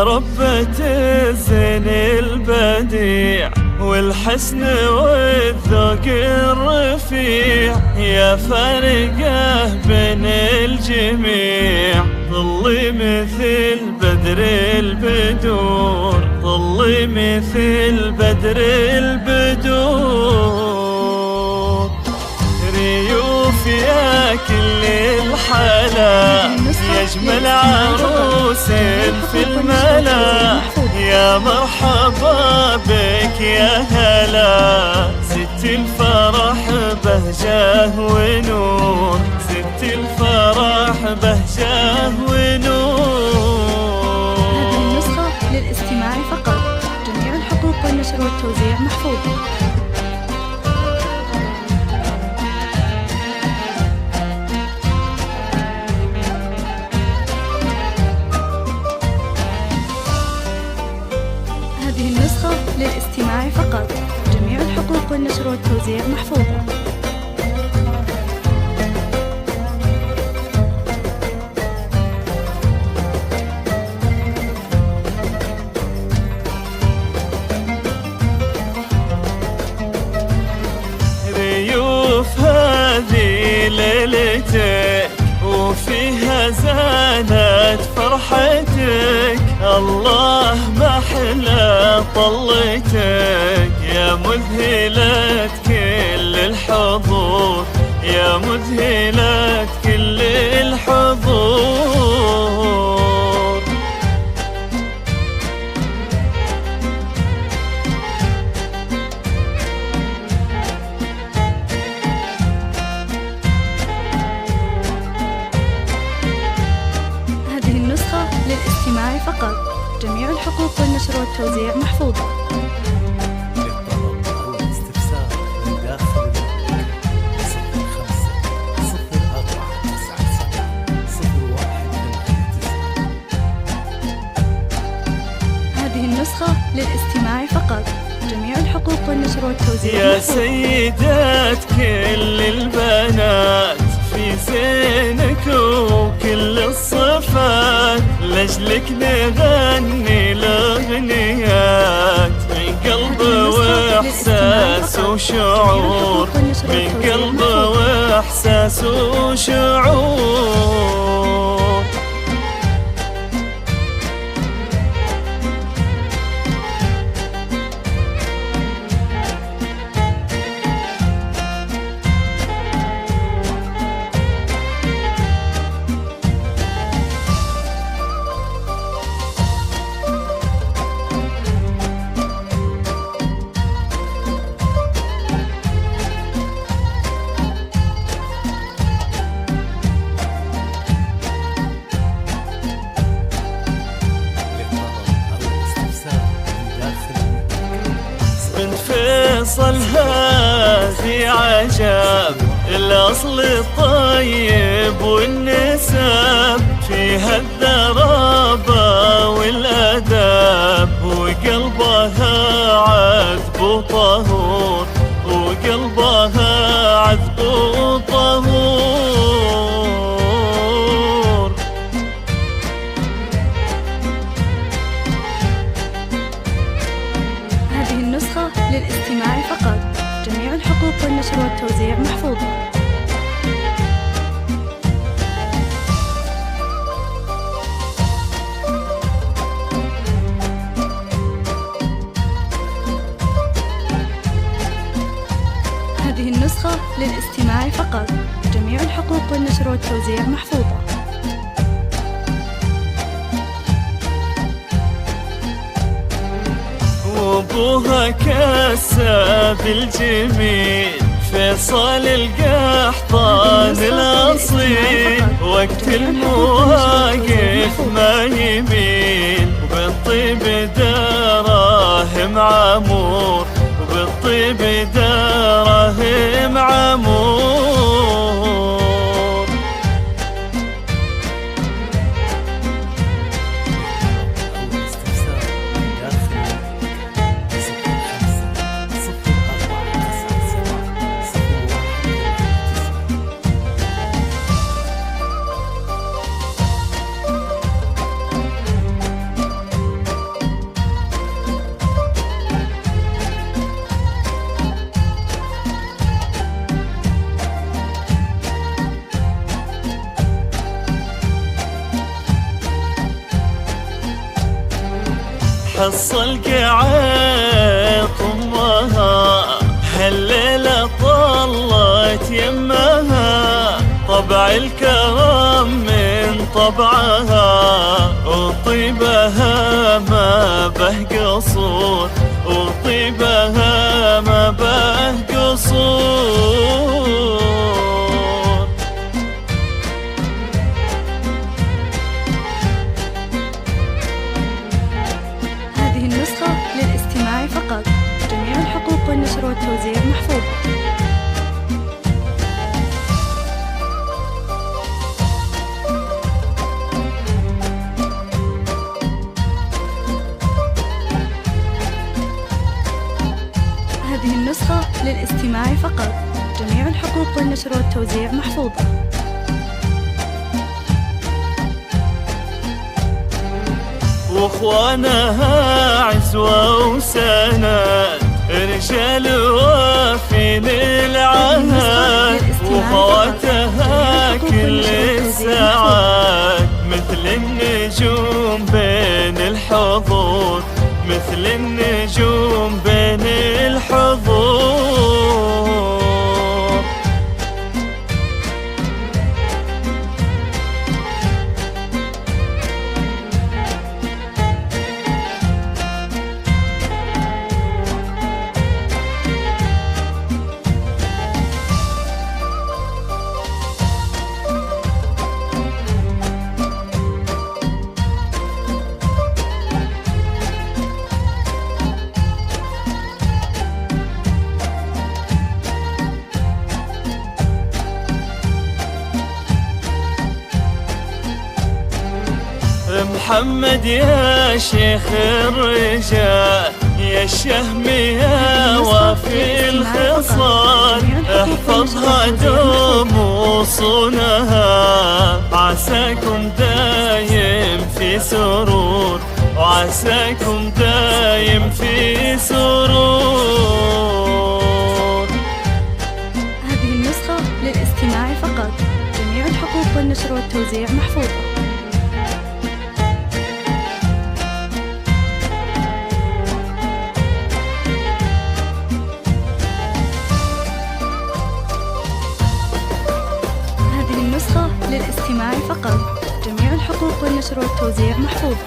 يا ربة الزين البديع والحسن والذوق الرفيع، يا فارقه بين الجميع، ظلي مثل بدر البدور، ظلي مثل بدر البدور. ريوف يا كل الحلا، يا اجمل عروس في الملا، يا مرحبا بك يا هلا، ست الفرح بهجة ونور، ست الفرح بهجة ونور. هذه النسخة للاستماع فقط، جميع الحقوق والنشر والتوزيع محفوظة. هذه النسخة للاستماع فقط، جميع الحقوق والنشر والتوزيع محفوظة. ريوف هذه ليلتك وفيها زانت فرحتك، الله ما أحلى طلتك، يا مذهلة كل الحضور، يا مذهلة كل الحضور. هذه النسخة للاستماع فقط، جميع الحقوق والنشر والتوزيع محفوظة. للطلب أو الاستفسار من داخل المملكة 05 0497 01 9. هذه النسخة للاستماع فقط، جميع الحقوق والنشر والتوزيع يا محفوظة. سيدات كل البنات في زينك وكل الصفات، لأجلك نغني الأغنيات من قلب وإحساس وشعور، من قلب وإحساس وشعور. بنت فيصل هذه عجب، الأصل الطيب والنسب، فيها الذرابة والأدب، وقلبها عذب وطهور، وقلبها عذب وطهور. هذه النسخة للاستماع فقط، جميع الحقوق والنشر والتوزيع محفوظة. هذه النسخة للاستماع فقط، جميع الحقوق والنشر والتوزيع محفوظة. وابوها كساب الجميل، فيصل القحطان الأصيل، وقت المواقف ما يميل، وبالطيب دراهم عمور، وبالطيب دراهم عمور. حصل قعيط أمها هالليلة طلت يمها طبع الكرم من طبعها وطيبها ما به قصور وطيبها ما به قصور. هذه النسخة للاستماع فقط. جميع الحقوق والنشر والتوزيع محفوظة. هذه النسخة للاستماع فقط. جميع الحقوق والنشر والتوزيع محفوظة. واخوانها عزوة وسند رجال وافين العهد وخواتها كل الساعات مثل النجوم بين الحضور مثل النجوم بين الحضور. محمد يا شيخ الرجال يا الشهم يا وافي الخصال احفظها دوم وصونها عساكم دايم في سرور وعساكم دايم في سرور. هذه النسخة للاستماع فقط. جميع الحقوق والنشر والتوزيع محفوظة. للاستماع فقط. جميع الحقوق والنشر والتوزيع محفوظة.